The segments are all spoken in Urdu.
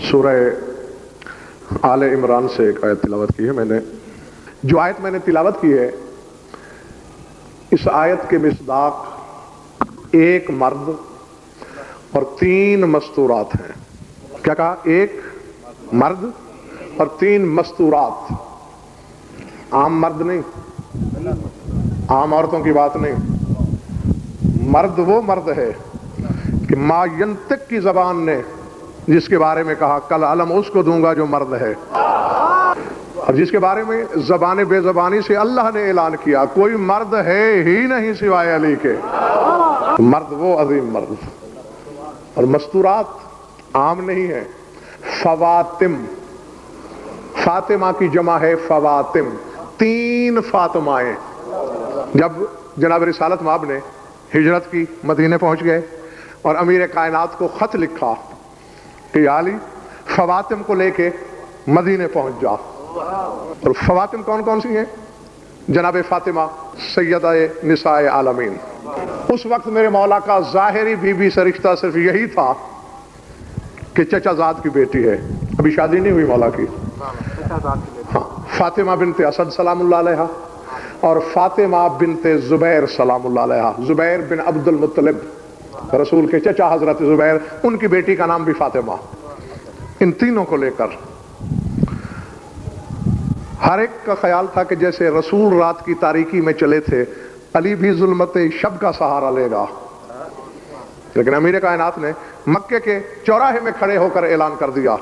سورہ آل عمران سے ایک آیت تلاوت کی ہے میں نے. جو آیت میں نے تلاوت کی ہے اس آیت کے مصداق ایک مرد اور 3 مستورات ہیں. کیا کہا؟ ایک مرد اور 3 مستورات. عام مرد نہیں، عام عورتوں کی بات نہیں. مرد وہ مرد ہے کہ ما ینطق کی زبان نے جس کے بارے میں کہا کل علم اس کو دوں گا جو مرد ہے، اور جس کے بارے میں زبان بے زبانی سے اللہ نے اعلان کیا کوئی مرد ہے ہی نہیں سوائے علی کے. مرد وہ عظیم مرد. اور مستورات عام نہیں ہے، فواتم. فاطمہ کی جمع ہے فواتم. 3 فاطمائیں. جب جناب رسالت مآب نے ہجرت کی، مدینے پہنچ گئے اور امیر کائنات کو خط لکھا کہ یا علی فواتم کو لے کے مدینے پہنچ جا. اور فواتم کون کون سی ہیں؟ جناب فاطمہ سیدہ نساء عالمین. اس وقت میرے مولا کا ظاہری بیوی سے رشتہ صرف یہی تھا کہ چچا زاد کی بیٹی ہے، ابھی شادی نہیں ہوئی مولا کی. ہاں، فاطمہ بنت اسد سلام اللہ علیہا اور فاطمہ بنت زبیر سلام اللہ علیہا. زبیر بن عبد المطلب، رسول کے چچا حضرت زبیر، ان کی بیٹی کا نام بھی فاطمہ. ان تینوں کو لے کر ہر ایک کا خیال تھا کہ جیسے رسول رات کی تاریکی میں چلے تھے علی بھی ظلمت شب کا سہارا لے گا. لیکن امیر کائنات نے مکے کے چوراہے میں کھڑے ہو کر اعلان کر دیا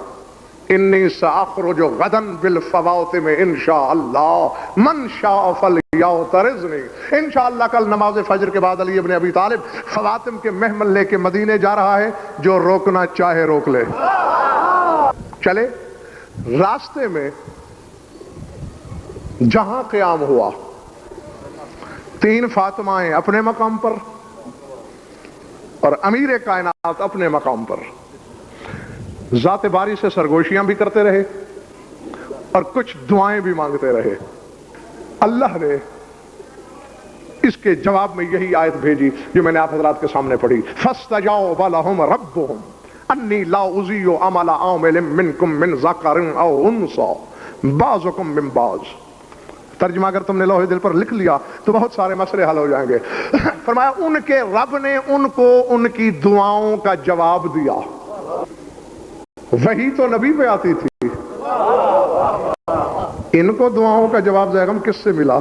انی ساخرج غدا بالفواتم انشاءاللہ من شاء فلیعترضنی. انشاءاللہ کل نماز فجر کے بعد علی ابن ابی طالب خواتم کے محمل لے کے مدینے جا رہا ہے، جو روکنا چاہے روک لے. چلے راستے میں جہاں قیام ہوا 3 فاطمائیں اپنے مقام پر اور امیر کائنات اپنے مقام پر. ذات باری سے سرگوشیاں بھی کرتے رہے اور کچھ دعائیں بھی مانگتے رہے. اللہ نے اس کے جواب میں یہی آیت بھیجی جو میں نے آپ حضرات کے سامنے پڑھی. فَاسْتَجَابَ لَهُمْ رَبُّهُمْ أَنِّي لَا أُضِيعُ عَمَلَ عَامِلٍ مِّنكُم مِّن ذَكَرٍ أَوْ أُنثَىٰ بَعْضُكُم مِّن بَعْضٍ. ترجمہ اگر تم نے لوح دل پر لکھ لیا تو بہت سارے مسئلے حل ہو جائیں گے. فرمایا ان کے رب نے ان کو ان کی دعاؤں کا جواب دیا. وہی تو نبی پہ آتی تھی، ان کو دعاؤں کا جواب زیغم کس سے ملا؟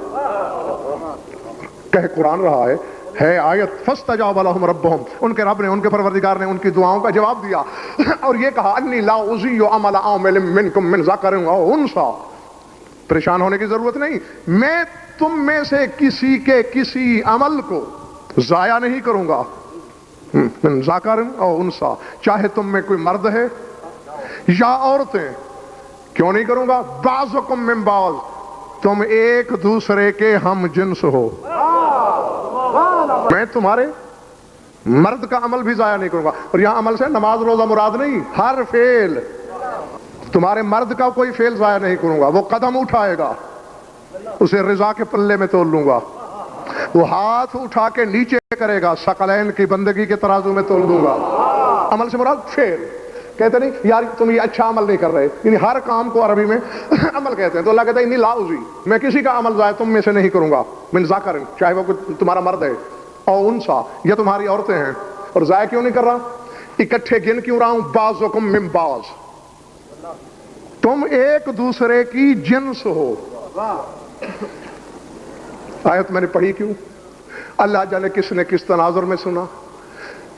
کہ قرآن رہا ہے آیت فاستجاب لهم ربهم. ان کے رب نے، ان کے پروردگار نے ان کی دعاؤں کا جواب دیا اور یہ کہا انی لا اضیع عمل عامل منکم من ذکر او انثی. پریشان ہونے کی ضرورت نہیں، میں تم میں سے کسی کے کسی عمل کو ضائع نہیں کروں گا. من ذکر او انثی، چاہے تم میں کوئی مرد ہے یا عورتیں. کیوں نہیں کروں گا؟ بعضکم من بعض، تم ایک دوسرے کے ہم جنس ہو. میں تمہارے مرد کا عمل بھی ضائع نہیں کروں گا. اور یہاں عمل سے نماز روزہ مراد نہیں، ہر فعل. تمہارے مرد کا کوئی فعل ضائع نہیں کروں گا. وہ قدم اٹھائے گا اسے رضا کے پلے میں تول لوں گا. وہ ہاتھ اٹھا کے نیچے کرے گا ثقلین کی بندگی کے ترازو میں تول دوں گا. عمل سے مراد فعل. کہتے نہیں یار تم یہ اچھا عمل نہیں کر رہے، یعنی ہر کام کو عربی میں عمل کہتے ہیں. تو اللہ کہتا ہے انی لا اضیع، میں کسی کا عمل ضائع تم میں سے نہیں کروں گا. من ذکر، چاہے وہ تمہارا مرد ہے، او انثی، یا تمہاری عورتیں ہیں. اور ضائع کیوں نہیں کر رہا؟ اکٹھے گن کیوں رہا ہوں؟ بعضکم من بعض، تم ایک دوسرے کی جنس ہو. آیت میں نے پڑھی کیوں؟ اللہ جانے کس نے کس تناظر میں سنا.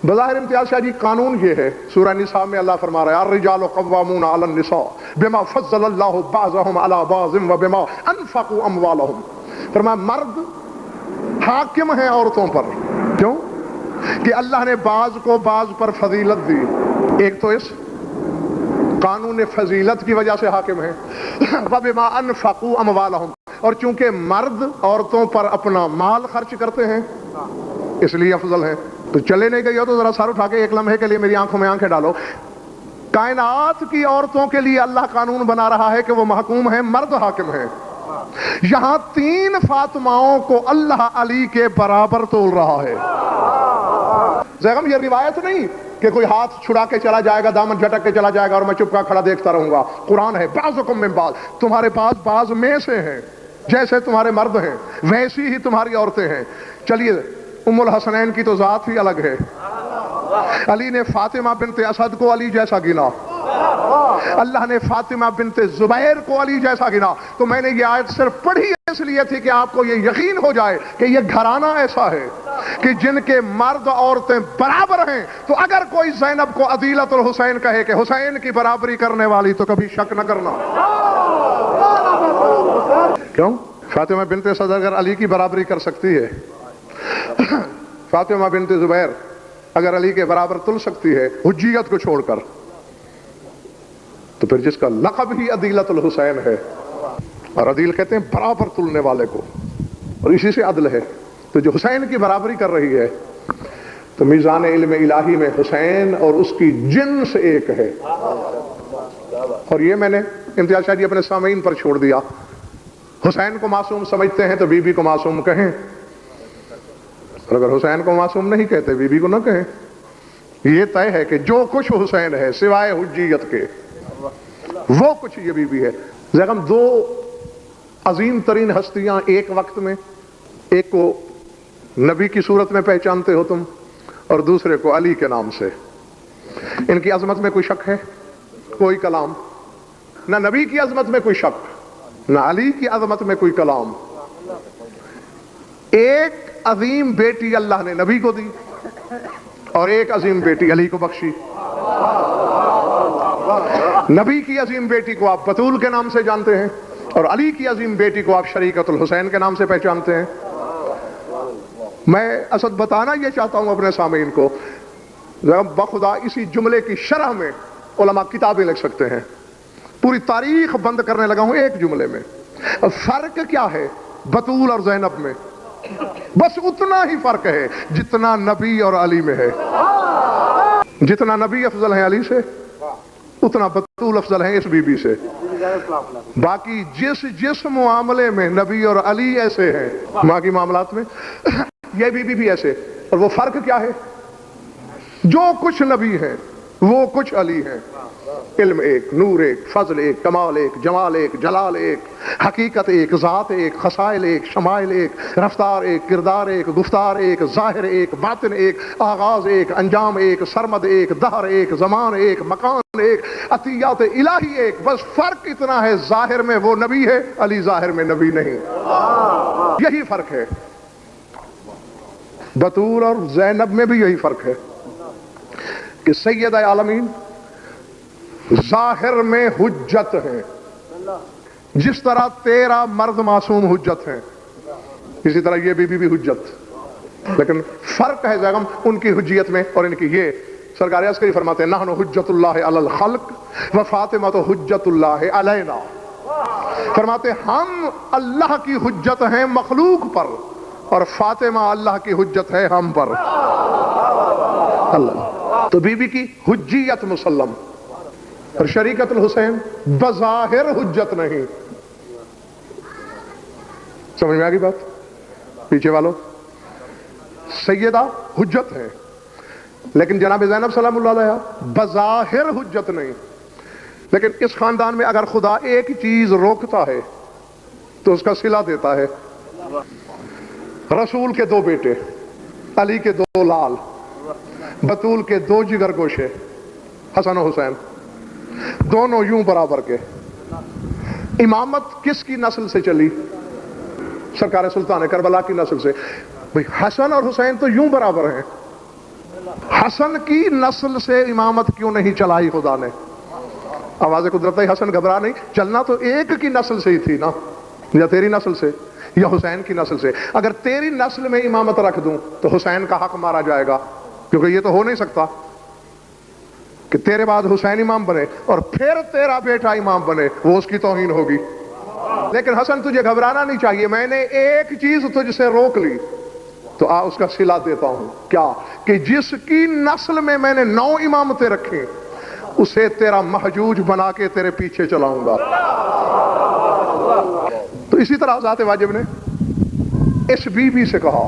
بظاہر امتیاز شاہ جی قانون یہ ہے، سورہ نساء میں اللہ فرما رہا ہے الرجال قوامون علی النساء بما فضل اللہ بعضهم علی بعض وبما انفقوا اموالهم. فرمایا مرد حاکم ہیں عورتوں پر. کیوں؟ کہ اللہ نے بعض کو بعض پر فضیلت دی. ایک تو اس قانون فضیلت کی وجہ سے حاکم ہیں، وبما انفقوا اموالهم، اور چونکہ مرد عورتوں پر اپنا مال خرچ کرتے ہیں اس لیے افضل ہیں. تو چلے نہیں گئی ہو تو ذرا سر اٹھا کے ایک لمحے کے لیے میری آنکھوں میں آنکھیں ڈالو. کائنات کی عورتوں کے لیے اللہ قانون بنا رہا ہے کہ وہ محکوم ہیں، مرد حاکم ہیں. یہاں 3 فاطماؤں کو اللہ علی کے برابر تول رہا ہے. زیغم یہ روایت نہیں، کہ کوئی ہاتھ چھڑا کے چلا جائے گا, دامن جھٹک کے چلا جائے گا اور میں چپ کا کھڑا دیکھتا رہوں گا. قرآن ہے بعضکم من بعض, تمہارے پاس بعض میں سے ہیں, جیسے تمہارے مرد ہیں ویسی ہی تمہاری عورتیں ہیں. چلیے ام الحسنین کی تو ذات ہی الگ ہے. علی نے فاطمہ بنت اسد کو علی جیسا گنا, اللہ نے فاطمہ بنت زبیر کو علی جیسا گنا. تو میں نے یہ آیت صرف پڑھی اس لیے تھی کہ آپ کو یہ یقین ہو جائے کہ یہ گھرانہ ایسا ہے کہ جن کے مرد عورتیں برابر ہیں. تو اگر کوئی زینب کو عدیلۃ الحسین کہے کہ حسین کی برابری کرنے والی, تو کبھی شک نہ کرنا. کیوں؟ فاطمہ بنت اسد اگر علی کی برابری کر سکتی ہے, فاطمہ بنت زبیر اگر علی کے برابر تل سکتی ہے حجیت کو چھوڑ کر, تو پھر جس کا لقب ہی عدیلۃ الحسین ہے, اور عدیل کہتے ہیں برابر تلنے والے کو, اور اسی سے عدل ہے, تو جو حسین کی برابری کر رہی ہے, تو میزان علم الہی میں حسین اور اس کی جنس ایک ہے. اور یہ میں نے امتیاز شاہ جی اپنے سامعین پر چھوڑ دیا. حسین کو معصوم سمجھتے ہیں تو بی بی کو معصوم کہیں, اور اگر حسین کو معصوم نہیں کہتے بی بی کو نہ کہیں. یہ طے ہے کہ جو کچھ حسین ہے سوائے حجیت کے, وہ کچھ یہ بی بی ہے. زغم دو عظیم ترین ہستیاں ایک وقت میں, ایک کو نبی کی صورت میں پہچانتے ہو تم, اور دوسرے کو علی کے نام سے. ان کی عظمت میں کوئی شک ہے؟ کوئی کلام. نہ نبی کی عظمت میں کوئی شک, نہ علی کی عظمت میں کوئی کلام. ایک عظیم بیٹی اللہ نے نبی کو دی, اور ایک عظیم بیٹی علی کو بخشی. نبی کی عظیم بیٹی کو آپ بطول کے نام سے جانتے ہیں, اور علی کی عظیم بیٹی کو آپ شریکت الحسین کے نام سے پہچانتے ہیں. میں اسد بتانا یہ چاہتا ہوں اپنے سامعین کو, بخدا اسی جملے کی شرح میں علماء کتابیں لکھ سکتے ہیں. پوری تاریخ بند کرنے لگا ہوں ایک جملے میں. فرق کیا ہے بطول اور زینب میں؟ بس اتنا ہی فرق ہے جتنا نبی اور علی میں ہے. جتنا نبی افضل ہیں علی سے, اتنا بطول افضل ہیں اس بی بی سے. باقی جس معاملے میں نبی اور علی ایسے ہیں, باقی معاملات میں یہ بی بی بھی ایسے. اور وہ فرق کیا ہے؟ جو کچھ نبی ہیں وہ کچھ علی ہیں. علم ایک, نور ایک, فضل ایک, کمال ایک, جمال ایک, جلال ایک, حقیقت ایک, ذات ایک, خصائل ایک, شمائل ایک, رفتار ایک, کردار ایک, گفتار ایک, ظاہر ایک, باطن ایک, آغاز ایک, انجام ایک, سرمد ایک, دہر ایک, زمان ایک, مکان ایک, عطیات الہی ایک. بس فرق اتنا ہے, ظاہر میں وہ نبی ہے, علی ظاہر میں نبی نہیں. یہی فرق ہے. بطول اور زینب میں بھی یہی فرق ہے کہ سید عالمین ظاہر میں حجت ہیں, جس طرح تیرا مرد معصوم حجت ہیں, اسی طرح یہ بی بی بھی حجت. لیکن فرق ہے زغم ان کی حجیت میں اور ان کی. یہ سرکار عسکری فرماتے ہیں, نحن حجت اللہ علی الخلق و فاطمہ تو حجت اللہ علینا. فرماتے ہم اللہ کی حجت ہیں مخلوق پر, اور فاطمہ اللہ کی حجت ہے ہم پر. اللہ. تو بی بی کی حجیت مسلم, اور شریکت الحسین بظاہر حجت نہیں. سمجھ میں آ گئی بات؟ پیچھے والوں, سیدہ حجت ہے, لیکن جناب زینب سلام اللہ علیہ بظاہر حجت نہیں. لیکن اس خاندان میں اگر خدا ایک چیز روکتا ہے تو اس کا صلہ دیتا ہے. رسول کے دو بیٹے, علی کے دو لال, بطول کے دو جگر گوشے, حسن و حسین, دونوں یوں برابر کے. امامت کس کی نسل سے چلی؟ سرکار سلطان کربلا کی نسل سے. بھئی حسن اور حسین تو یوں برابر ہیں, حسن کی نسل سے امامت کیوں نہیں چلائی خدا نے؟ آواز قدرت حسن گھبرا نہیں, چلنا تو ایک کی نسل سے ہی تھی نا, یا تیری نسل سے یا حسین کی نسل سے. اگر تیری نسل میں امامت رکھ دوں تو حسین کا حق مارا جائے گا, کیونکہ یہ تو ہو نہیں سکتا کہ تیرے بعد حسین امام بنے اور پھر تیرا بیٹا امام بنے, وہ اس کی توہین ہوگی. لیکن حسن تجھے گھبرانا نہیں چاہیے, میں نے ایک چیز تجھ سے روک لی تو اس کا صلہ دیتا ہوں. کیا؟ کہ جس کی نسل میں نے 9 امامتیں رکھی, اسے تیرا محجوج بنا کے تیرے پیچھے چلاؤں گا. تو اسی طرح ذات واجب نے اس بی بی سے کہا,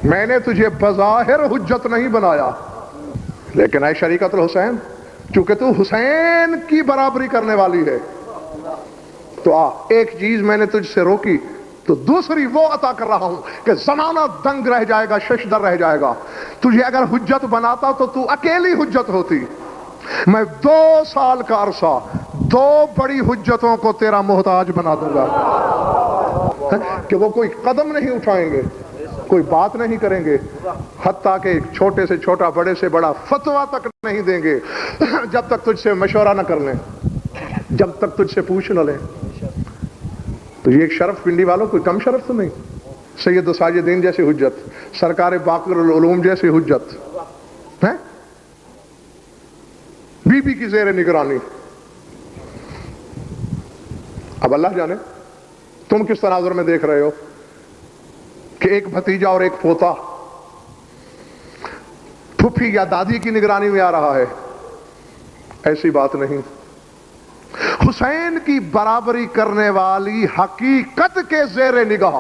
میں نے تجھے بظاہر حجت نہیں بنایا, لیکن اے شریکت الحسین، چونکہ تو حسین کی برابری کرنے والی ہے تو ایک چیز میں نے تجھ سے روکی تو دوسری وہ عطا کر رہا ہوں کہ زمانہ دنگ رہ جائے گا، ششدر رہ جائے گا. تجھے اگر حجت بناتا تو اکیلی حجت ہوتی. میں 2 سال کا عرصہ 2 بڑی حجتوں کو تیرا محتاج بنا دوں گا کہ وہ کوئی قدم نہیں اٹھائیں گے، کوئی بات نہیں کریں گے، حتیٰ کہ چھوٹے سے چھوٹا بڑے سے بڑا فتویٰ تک نہیں دیں گے جب تک تجھ سے مشورہ نہ کر لیں، جب تک تجھ سے پوچھ نہ لیں. تو یہ ایک شرف پنڈی والوں، کوئی کم شرف تو نہیں. سید الساجدین جیسی حجت، سرکار باقر العلوم جیسی حجت ہے، بی بی کی زیر نگرانی. اب اللہ جانے تم کس تناظر میں دیکھ رہے ہو کہ ایک بھتیجا اور ایک پوتا پھپھی یا دادی کی نگرانی میں آ رہا ہے. ایسی بات نہیں. حسین کی برابری کرنے والی حقیقت کے زیر نگاہ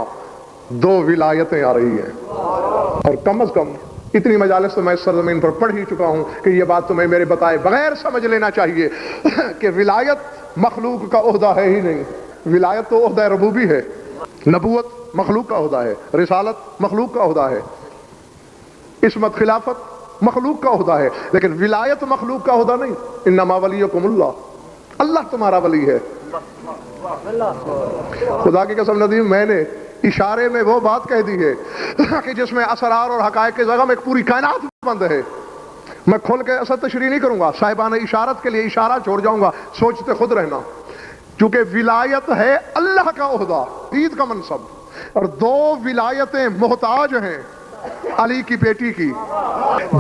2 ولایتیں آ رہی ہیں، اور کم از کم اتنی مجالس تو میں اس سرزمین پر پڑھ ہی چکا ہوں کہ یہ بات تمہیں میرے بتائے بغیر سمجھ لینا چاہیے کہ ولایت مخلوق کا عہدہ ہے ہی نہیں. ولایت تو عہدہ ربوبی ہے، نبوت مخلوق کا عہدہ ہے، رسالت مخلوق کا عہدہ ہے، عصمت خلافت مخلوق کا عہدہ ہے، لیکن ولایت مخلوق کا عہدہ نہیں. انما ولیکم اللہ، اللہ تمہارا ولی ہے. خدا کی قسم ندیم، میں نے اشارے میں وہ بات کہہ دی ہے کہ جس میں اسرار اور حقائق کے زغم ایک پوری کائنات بند ہے. میں کھول کے اثر تشریح نہیں کروں گا، صاحبان اشارت کے لیے اشارہ چھوڑ جاؤں گا، سوچتے خود رہنا. کیونکہ ولایت ہے اللہ کا عہدہ، عید کا منصب، اور 2 ولایتیں محتاج ہیں علی کی بیٹی کی.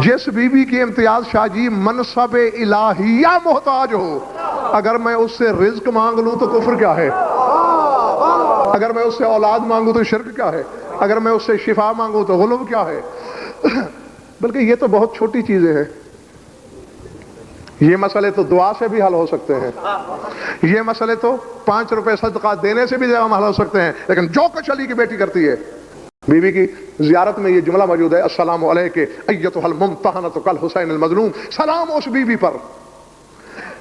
جس بی بی کی امتیاز شاہ جی منصب الہیہ محتاج ہو، اگر میں اس سے رزق مانگ لوں تو کفر کیا ہے؟ اگر میں اس سے اولاد مانگوں تو شرک کیا ہے؟ اگر میں اس سے شفا مانگوں تو غلو کیا ہے؟ بلکہ یہ تو بہت چھوٹی چیزیں ہیں. یہ مسئلے تو دعا سے بھی حل ہو سکتے ہیں، یہ مسئلے تو 5 روپے صدقہ دینے سے بھی حل ہو سکتے ہیں، لیکن جو کچھ علی کی بیٹی کرتی ہے. بی بی کی زیارت میں یہ جملہ موجود ہے، السلام علیک ایتھا الممتحنۃ کالحسین المظلوم. سلام اس بی بی پر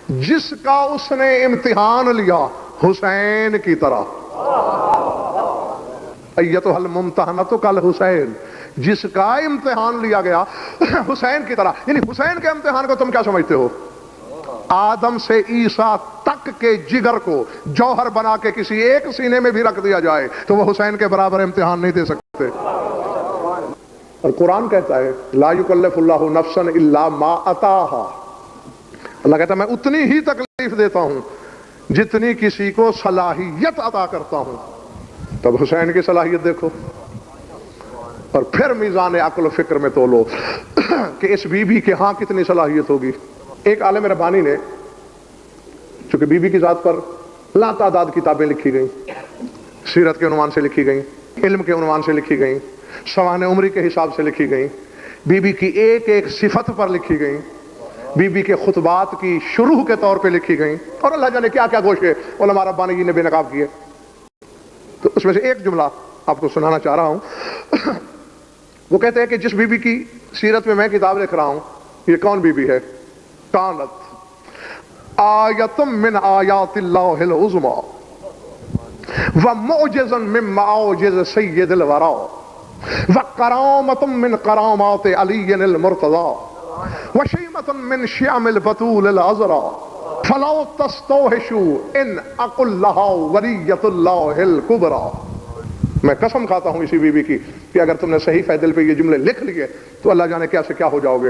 جس کا اس نے امتحان لیا حسین کی طرح. ایتھا الممتحنۃ کالحسین، جس کا امتحان لیا گیا حسین کی طرح. یعنی حسین کے امتحان کو تم کیا سمجھتے ہو؟ آدم سے عیسیٰ تک کے جگر کو جوہر بنا کے کسی ایک سینے میں بھی رکھ دیا جائے تو وہ حسین کے برابر امتحان نہیں دے سکتے. اور قرآن کہتا ہے لا یکلف اللہ نفسا الا ما اتاہا. اللہ کہتا ہے میں اتنی ہی تکلیف دیتا ہوں جتنی کسی کو صلاحیت عطا کرتا ہوں. تب حسین کی صلاحیت دیکھو اور پھر میزان عقل و فکر میں تولو کہ اس بی بی کے ہاں کتنی صلاحیت ہوگی. ایک عالم ربانی نے، چونکہ بی بی کی ذات پر لا تعداد کتابیں لکھی گئیں، سیرت کے عنوان سے لکھی گئیں، علم کے عنوان سے لکھی گئیں، سوانح عمری کے حساب سے لکھی گئیں، بی بی کی ایک ایک صفت پر لکھی گئیں، بی بی کے خطبات کی شروع کے طور پہ لکھی گئیں، اور اللہ جانے کیا کیا گوشے علماء ربانی جی نے بے نقاب کیے. تو اس میں سے ایک جملہ آپ کو سنانا چاہ رہا ہوں. وہ کہتے ہیں کہ جس بی بی کی سیرت میں کتاب لکھ رہا ہوں، یہ کون بی بی ہے؟ کانت آیت من آیات اللہ العظمی ومعجزا من معاجز سید الورا وکرامت من کرامات علی المرتضی وشیمت من شیام البتول العذرا فلا تستوحشوا ان اقل لہا ولیت اللہ الکبرا. میں قسم کھاتا ہوں اسی بی بی کی کہ اگر تم نے صحیح دل پہ یہ جملے لکھ لیے تو اللہ جانے کیا سے کیا ہو جاؤ گے.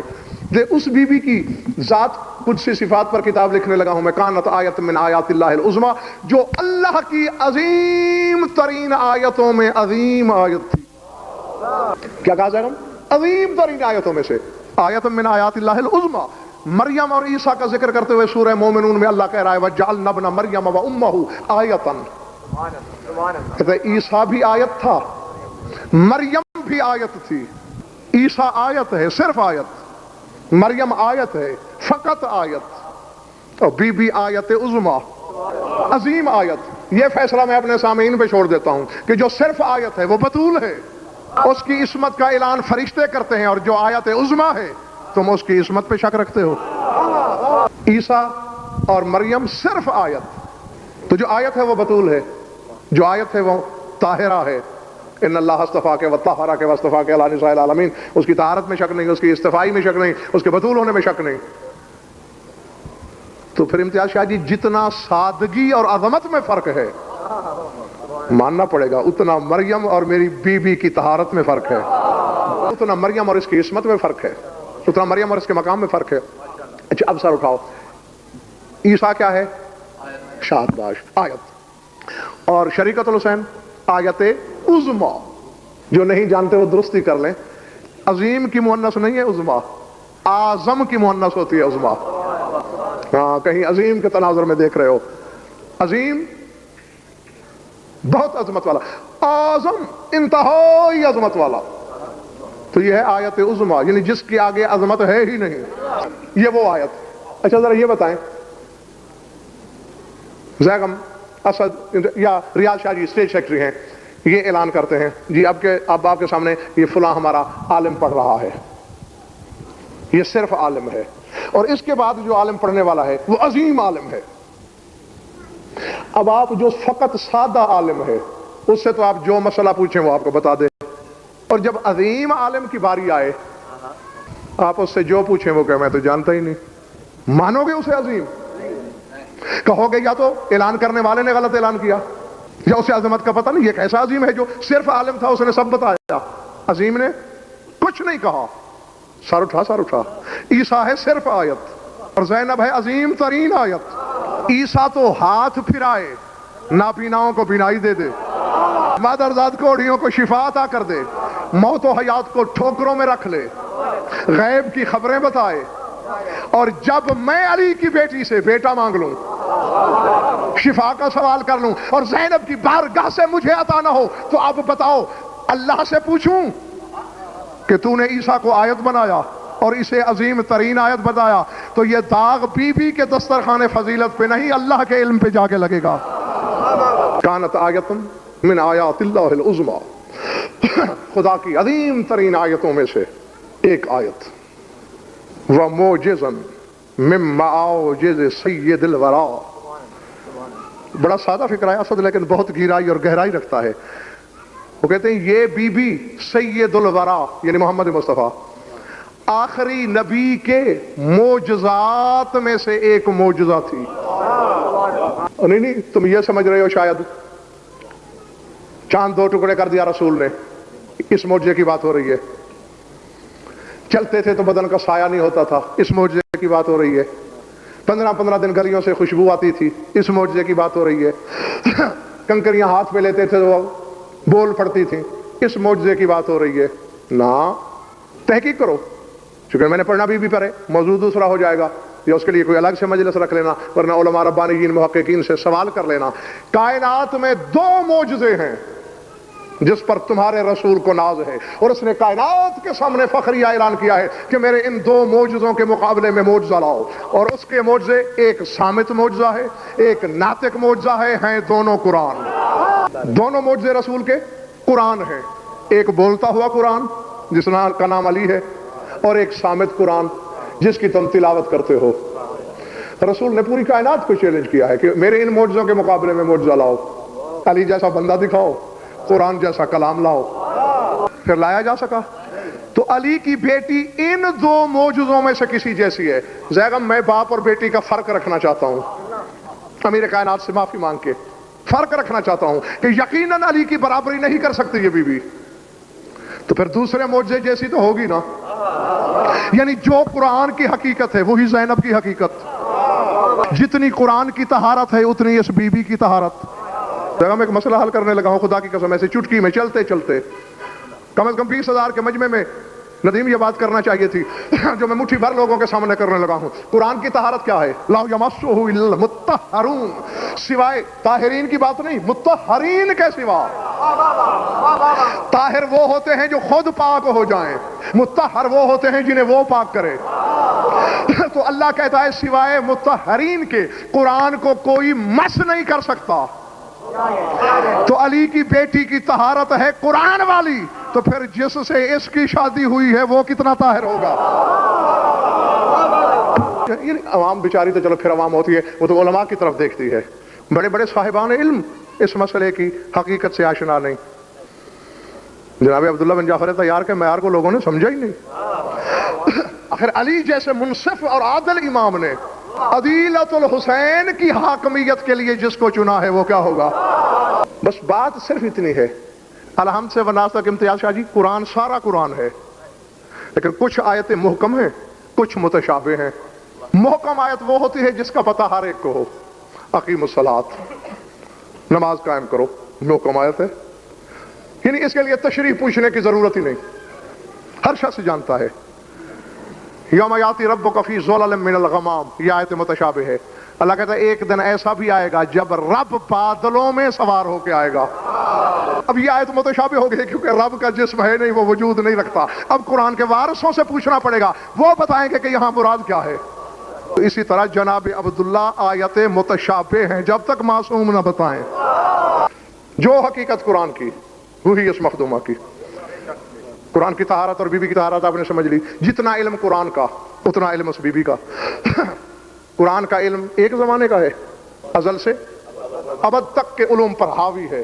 اس بی بی کی ذات قدسی صفات پر کتاب لکھنے لگا ہوں میں. کانت آیت من آیات اللہ العظمی، جو اللہ کی عظیم ترین آیتوں میں عظیم آیت تھی. کیا کہا جائے گا؟ عظیم ترین آیتوں میں سے آیت من آیات اللہ العظمی. مریم اور عیسیٰ کا ذکر کرتے ہوئے سورہ مومنون میں اللہ کہہ رہا ہے وَجَعَلْنَا ابْنَ مَرْيَمَ وَأُمَّهُ آیَةً. کہتے ہیں عیسیٰ بھی آیت تھا، مریم بھی آیت تھی. عیسیٰ آیت ہے، صرف آیت. مریم آیت ہے، فقط آیت. اور بی بی آیت عظمی، عظیم آیت. یہ فیصلہ میں اپنے سامعین پہ چھوڑ دیتا ہوں کہ جو صرف آیت ہے وہ بطول ہے، اس کی عصمت کا اعلان فرشتے کرتے ہیں، اور جو آیت عظمی ہے تم اس کی عصمت پہ شک رکھتے ہو؟ عیسیٰ اور مریم صرف آیت، تو جو آیت ہے وہ بطول ہے، جو آیت ہے وہ طاہرہ ہے، ان اللہ اصطفیٰ کے وطہرہ کے واصطفیٰ کے علی نساء العالمین، اس کی طہارت میں شک نہیں، اس کی اصطفائی میں شک نہیں، اس کے بطول ہونے میں شک نہیں۔ تو پھر امتیاز شاہ جی جتنا سادگی اور عظمت میں فرق ہے ماننا پڑے گا، اتنا مریم اور میری بی بی کی طہارت میں فرق ہے، اتنا مریم اور اس کی عصمت میں فرق ہے، اتنا مریم اور اس کے مقام میں فرق ہے۔ اچھا اب سر اٹھاؤ، عیسیٰ کیا ہے؟ شادباش، آیت، اور شریکت الحسین آیت عظما، جو نہیں جانتے وہ درستی کر لیں، عظیم کی مؤنث نہیں ہے عظما، اعظم کی مؤنث ہوتی ہے عظما۔ ہاں کہیں عظیم کے تناظر میں دیکھ رہے ہو، عظیم بہت عظمت والا، اعظم انتہائی عظمت والا، تو یہ ہے آیت عظما، یعنی جس کی آگے عظمت ہے ہی نہیں، یہ وہ آیت۔ اچھا ذرا یہ بتائیں، زیغم اسد یا ریاض شاہ جی اسٹیج سیکرٹری ہیں، یہ اعلان کرتے ہیں جی اب آپ کے سامنے یہ فلاں ہمارا عالم پڑھ رہا ہے، یہ صرف عالم ہے، اور اس کے بعد جو عالم پڑھنے والا ہے وہ عظیم عالم ہے۔ اب آپ جو فقط سادہ عالم ہے اس سے تو آپ جو مسئلہ پوچھیں وہ آپ کو بتا دیں، اور جب عظیم عالم کی باری آئے آپ اس سے جو پوچھیں وہ کہ میں تو جانتا ہی نہیں، مانو گے اسے عظیم؟ کہو گے یا تو اعلان کرنے والے نے غلط اعلان کیا یا اسے عظمت کا پتہ نہیں، یہ کیسا عظیم ہے جو صرف عالم تھا اس نے سب بتایا، عظیم نے کچھ نہیں کہا، سر اٹھا۔ عیسیٰ ہے صرف آیت، اور زینب ہے عظیم ترین آیت۔ عیسیٰ تو ہاتھ پھرائے نابیناؤں کو بینائی دے دے، مادرزاد کوڑیوں کو شفا عطا کر دے، موت و حیات کو ٹھوکروں میں رکھ لے، غیب کی خبریں بتائے، اور جب میں علی کی بیٹی سے بیٹا مانگ لوں، شفا کا سوال کر لوں، اور زینب کی بارگاہ سے مجھے عطا نہ ہو، تو اب بتاؤ اللہ سے پوچھوں کہ تو نے عیسیٰ کو آیت بنایا اور اسے عظیم ترین آیت بتایا، تو یہ داغ بی بی کے دسترخوان فضیلت پہ نہیں اللہ کے علم پہ جا کے لگے گا۔ کانت آیت من آیات اللہ العظما، خدا کی عظیم ترین آیتوں میں سے ایک آیت، وَمُوجِزًا مِن مَعَوْجِزِ سَيِّدِ الْوَرَا۔ بڑا سادہ فکر ہے اسد لیکن بہت گہرائی اور گہرائی رکھتا ہے۔ وہ کہتے ہیں یہ بی بی سید الورا یعنی محمد مصطفیٰ آخری نبی کے معجزات میں سے ایک معجزہ تھی۔ نہیں تم یہ سمجھ رہے ہو شاید چاند 2 ٹکڑے کر دیا رسول نے، اس معجزے کی بات ہو رہی ہے، چلتے تھے تو بدن کا سایہ نہیں ہوتا تھا، اس معجزے کی بات ہو رہی ہے، 15 دن گلیوں سے خوشبو آتی تھی، اس معجزے کی بات ہو رہی ہے، کنکریاں ہاتھ پہ لیتے تھے وہ بول پڑتی تھی، اس معجزے کی بات ہو رہی ہے۔ نا تحقیق کرو، چونکہ میں نے پڑھنا بھی پر ہے، موضوع دوسرا ہو جائے گا، یا اس کے لیے کوئی الگ سے مجلس رکھ لینا، ورنہ علماء ربانیین محققین سے سوال کر لینا۔ کائنات میں 2 معجزے ہیں جس پر تمہارے رسول کو ناز ہے، اور اس نے کائنات کے سامنے فخریہ اعلان کیا ہے کہ میرے ان 2 معجزوں کے مقابلے میں معجزہ لاؤ، اور اس کے معجزے ایک صامت معجزہ ہے، ایک ناطق معجزہ ہے، ہیں دونوں قرآن۔ دونوں معجزے رسول کے قرآن ہیں، ایک بولتا ہوا قرآن جس کا نام علی ہے، اور ایک صامت قرآن جس کی تم تلاوت کرتے ہو۔ رسول نے پوری کائنات کو چیلنج کیا ہے کہ میرے ان معجزوں کے مقابلے میں معجزہ لاؤ، علی جیسا بندہ دکھاؤ، قرآن جیسا کلام لاؤ۔ پھر لایا جا سکا، تو علی کی بیٹی ان 2 معجزوں میں سے کسی جیسی ہے۔ زیغم میں باپ اور بیٹی کا فرق رکھنا چاہتا ہوں، امیر کائنات سے معافی مانگ کے فرق رکھنا چاہتا ہوں کہ یقیناً علی کی برابری نہیں کر سکتی یہ بی بی، تو پھر دوسرے معجزے جیسی تو ہوگی نا، یعنی جو قرآن کی حقیقت ہے وہی زینب کی حقیقت، جتنی قرآن کی طہارت ہے اتنی اس بی بی کی طہارت۔ جب میں ایک مسئلہ حل کرنے لگا ہوں خدا کی قسم، ایسے چٹکی میں چلتے چلتے کم از کم 20,000 کے مجمع میں ندیم یہ بات کرنا چاہیے تھی جو میں مٹھی بھر لوگوں کے سامنے کرنے لگا ہوں۔ قرآن کی طہارت کیا ہے؟ لا یمسہ الا المطہرون، سوائے طاہرین کی بات نہیں، مطہرین کے سوا۔ طاہر وہ ہوتے ہیں جو خود پاک ہو جائیں، مطہر وہ ہوتے ہیں جنہیں وہ پاک کرے۔ تو اللہ کہتا ہے سوائے مطہرین کے قرآن کو کوئی مس نہیں کر سکتا۔ تو علی کی بیٹی کی طہارت ہے قرآن والی، تو پھر جس سے اس کی شادی ہوئی ہے وہ کتنا طاہر ہوگا؟ یعنی عوام بیچاری تو چلو پھر عوام ہوتی ہے، وہ تو علماء کی طرف دیکھتی ہے، بڑے بڑے صاحبان علم اس مسئلے کی حقیقت سے آشنا نہیں۔ جناب عبداللہ بن جعفر طیار کے معیار کو لوگوں نے سمجھا ہی نہیں۔ آخر علی جیسے منصف اور عادل امام نے عدیلۃ الحسین کی حاکمیت کے لیے جس کو چنا ہے وہ کیا ہوگا؟ بس بات صرف اتنی ہے، الحمد سے والناس تک امتیاز شاہ جی، قرآن سارا قرآن ہے، لیکن کچھ آیتیں محکم ہیں، کچھ متشابہ ہیں۔ محکم آیت وہ ہوتی ہے جس کا پتہ ہر ایک کو ہو، اقیموا الصلاۃ، نماز قائم کرو، محکم آیت ہے، یعنی اس کے لیے تشریح پوچھنے کی ضرورت ہی نہیں، ہر شخص جانتا ہے۔ یوم یاتی ربک فی ظلل من الغمام، یہ آیت متشابہ ہے۔ اللہ کہتا ہے ایک دن ایسا بھی آئے گا جب رب بادلوں میں سوار ہو کے آئے گا۔ اب یہ آیت متشابہ ہو گئی کیونکہ رب کا جسم ہے نہیں، وہ وجود نہیں رکھتا۔ اب قرآن کے وارثوں سے پوچھنا پڑے گا، وہ بتائیں گے کہ یہاں مراد کیا ہے۔ تو اسی طرح جناب عبداللہ آیتیں متشابہ ہیں جب تک معصوم نہ بتائیں۔ جو حقیقت قرآن کی وہی اس مخدومہ کی۔ قرآن کی طہارت اور بی بی کی طہارت آپ نے سمجھ لی، جتنا علم قرآن کا اتنا علم اس بی بی کا۔ قرآن کا علم ایک زمانے کا ہے، ازل سے ابد تک کے علوم پر حاوی ہے۔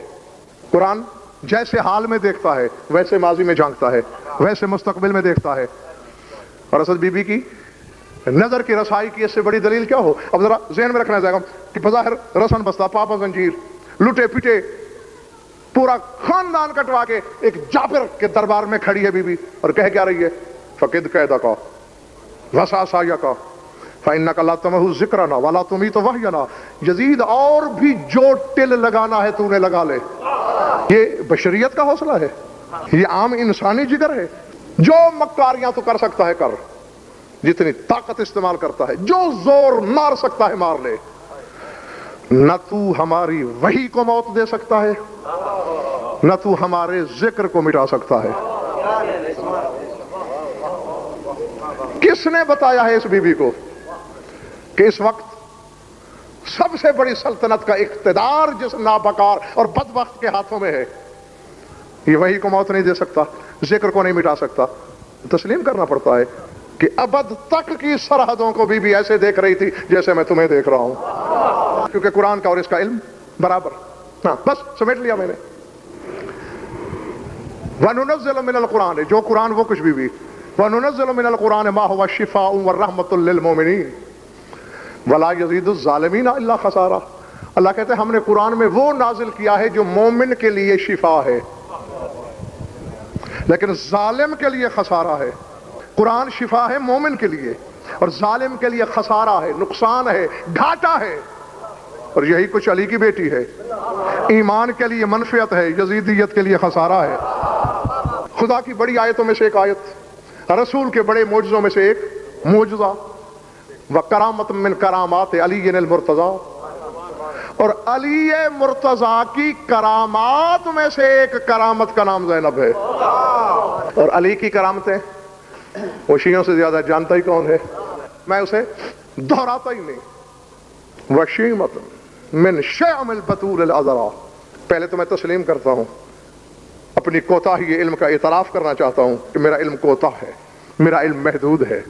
قرآن جیسے حال میں دیکھتا ہے ویسے ماضی میں جھانکتا ہے، ویسے مستقبل میں دیکھتا ہے۔ اور اسد بی بی کی نظر کی رسائی کی اس سے بڑی دلیل کیا ہو؟ اب ذرا ذہن میں رکھنا جائے گا کہ بظاہر رسن بستہ، پاپا زنجیر، لٹے پٹے، پورا خاندان کٹوا کے ایک جابر کے دربار میں کھڑی ہے بی بی، اور کہہ کیا رہی ہے؟ فقد قیدک وسعسعیک فإنک لا تمح ذکرنا ولا تمیت وحینا، یزید اور بھی جو ٹل لگانا ہے تو نے لگا لے۔ یہ بشریت کا حوصلہ ہے، یہ عام انسانی جگر ہے۔ جو مکاریاں تو کر سکتا ہے کر، جتنی طاقت استعمال کرتا ہے، جو زور مار سکتا ہے مار لے، نہ تو ہماری وحی کو موت دے سکتا ہے، نہ تو ہمارے ذکر کو مٹا سکتا ہے۔ کس نے بتایا ہے اس بی بی کو کہ اس وقت سب سے بڑی سلطنت کا اقتدار جس نابکار اور بدبخت کے ہاتھوں میں ہے، یہ وحی کو موت نہیں دے سکتا، ذکر کو نہیں مٹا سکتا؟ تسلیم کرنا پڑتا ہے کہ ابد تک کی سرحدوں کو بی ایسے دیکھ رہی تھی جیسے میں تمہیں دیکھ رہا ہوں، کیونکہ قرآن کا اور اس کا علم برابر۔ ہاں بس سمیٹ لیا میں نے۔ وَنُنَزِّلُ مِنَ الْقُرْآنِ، جو قرآن وہ کچھ بھی وَنُنَزِّلُ مِنَ الْقُرْآنِ مَا هُوَ شِفَاءٌ وَرَحْمَةٌ لِّلْمُؤْمِنِينَ وَلَا يَزِيدُ الظَّالِمِينَ إِلَّا خَسَارًا۔ اللہ کہتے ہیں ہم نے قرآن میں وہ نازل کیا ہے جو مومن کے لیے شفا ہے، لیکن ظالم کے لیے خسارہ ہے۔ قرآن شفا ہے مومن کے لیے، اور ظالم کے لیے خسارہ ہے، نقصان ہے، گھاٹا ہے۔ اور یہی کچھ علی کی بیٹی ہے، ایمان کے لیے منفعت ہے، یزیدیت کے لیے خسارہ ہے۔ خدا کی بڑی آیتوں میں سے ایک آیت، رسول کے بڑے معجزوں میں سے ایک معجزہ، وَکَرَامَةٌ مِّن کَرامَاتِ عَلِيٍّ الْمُرْتَضَىٰ، اور علی مرتضیٰ کی کرامات میں سے ایک کرامت کا نام زینب ہے۔ اور علی کی کرامتیں وہ شیعوں سے زیادہ جانتا ہی کون ہے؟ میں اسے دہراتا ہی نہیں۔ وَشِیمَةٌ مِّن شِعَمِ الْبَتُولِ الْعَذْرَا، پہلے تو میں تسلیم کرتا ہوں، اپنی کوتاہی علم کا اعتراف کرنا چاہتا ہوں کہ میرا علم کوتاہ ہے، میرا علم محدود ہے،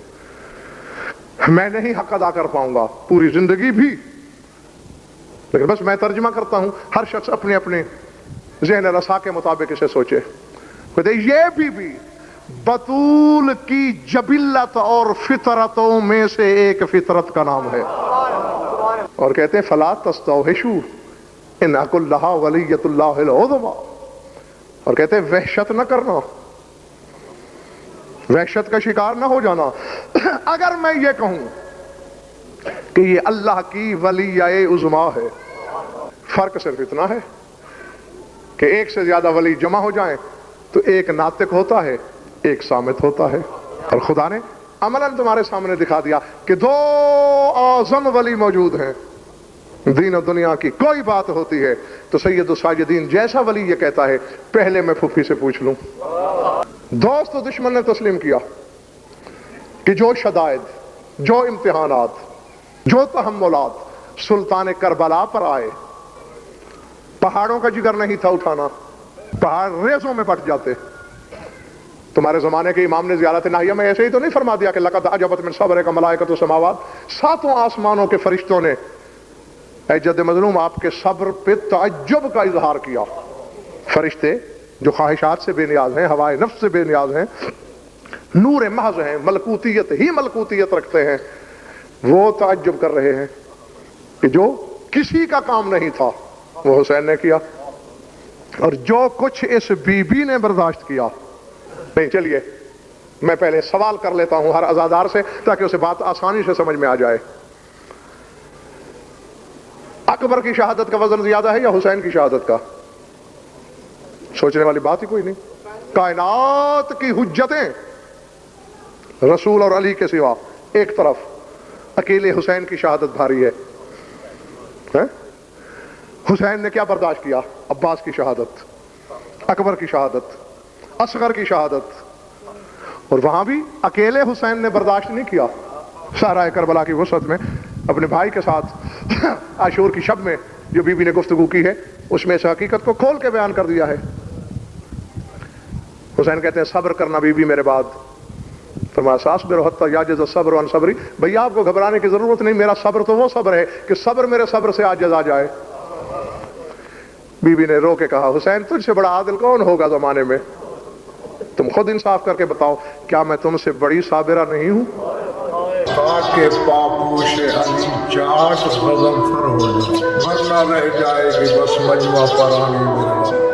میں نہیں حق ادا کر پاؤں گا پوری زندگی بھی، لیکن بس میں ترجمہ کرتا ہوں، ہر شخص اپنے اپنے ذہن رسا کے مطابق اسے سوچے۔ کہتے یہ بھی بطول کی جبلت اور فطرتوں میں سے ایک فطرت کا نام ہے۔ اور کہتے ہیں فلا تستوحشوا ان کلھا ولیۃ اللہ العظمیٰ، اور کہتے ہیں وحشت نہ کرنا، وحشت کا شکار نہ ہو جانا اگر میں یہ کہوں کہ یہ اللہ کی ولیہ عظمیٰ ہے۔ فرق صرف اتنا ہے کہ ایک سے زیادہ ولی جمع ہو جائیں تو ایک ناطق ہوتا ہے، ایک صامت ہوتا ہے۔ اور خدا نے عملاً تمہارے سامنے دکھا دیا کہ دو اعظم ولی موجود ہیں دین و دنیا کی۔ کوئی بات ہوتی ہے تو سید الساجدین جیسا ولی یہ کہتا ہے پہلے میں پھوپھی سے پوچھ لوں۔ دوست و دشمن نے تسلیم کیا کہ جو شدائد، جو امتحانات، جو تحملات سلطان کربلا پر آئے، پہاڑوں کا جگر نہیں تھا اٹھانا، پہاڑ ریزوں میں پٹ جاتے، تمہارے زمانے کے امام نے زیارت ناہیہ میں ایسے ہی تو نہیں فرما دیا کہ لقد عجبت من صبرک ملائکۃ السماوات، ساتوں آسمانوں کے فرشتوں نے اے جد مظلوم آپ کے صبر پہ تعجب کا اظہار کیا۔ فرشتے جو خواہشات سے بے نیاز ہیں، ہوائے نفس سے بے نیاز ہیں، نور محض ہیں، ملکوتیت ہی ملکوتیت رکھتے ہیں، وہ تعجب کر رہے ہیں کہ جو کسی کا کام نہیں تھا وہ حسین نے کیا، اور جو کچھ اس بی بی نے برداشت کیا۔ نہیں، چلیے میں پہلے سوال کر لیتا ہوں ہر عزادار سے تاکہ اسے بات آسانی سے سمجھ میں آ جائے۔ اکبر کی شہادت کا وزن زیادہ ہے یا حسین کی شہادت کا؟ سوچنے والی بات ہی کوئی نہیں۔ کائنات کی حجتیں رسول اور علی کے سوا ایک طرف، اکیلے حسین کی شہادت بھاری ہے۔ حسین نے کیا برداشت کیا؟ عباس کی شہادت، اکبر کی شہادت، اصغر کی شہادت، اور وہاں بھی اکیلے حسین نے برداشت نہیں کیا۔ صحرائے کربلا کی وسعت میں اپنے بھائی کے ساتھ عاشور کی شب میں جو بی بی نے گفتگو کی ہے اس میں اس حقیقت کو کھول کے بیان کر دیا ہے۔ حسین کہتے ہیں صبر کرنا بی بی میرے بعد، فرمایا ساصبر حتی یعجز الصبر عن صبری، بھیا آپ کو گھبرانے کی ضرورت نہیں، میرا صبر تو وہ صبر ہے کہ صبر میرے صبر سے عاجز آ جائے۔ بی بی نے رو کے کہا حسین تجھ سے بڑا عادل کون ہوگا زمانے میں، تم خود انصاف کر کے بتاؤ، کیا میں تم سے بڑی صابرہ نہیں ہوں؟ تاکہ پاپوش علی چاٹ غضنفر ہو جائے، ورنہ رہ جائے گی بس مجمع پرانی میرا۔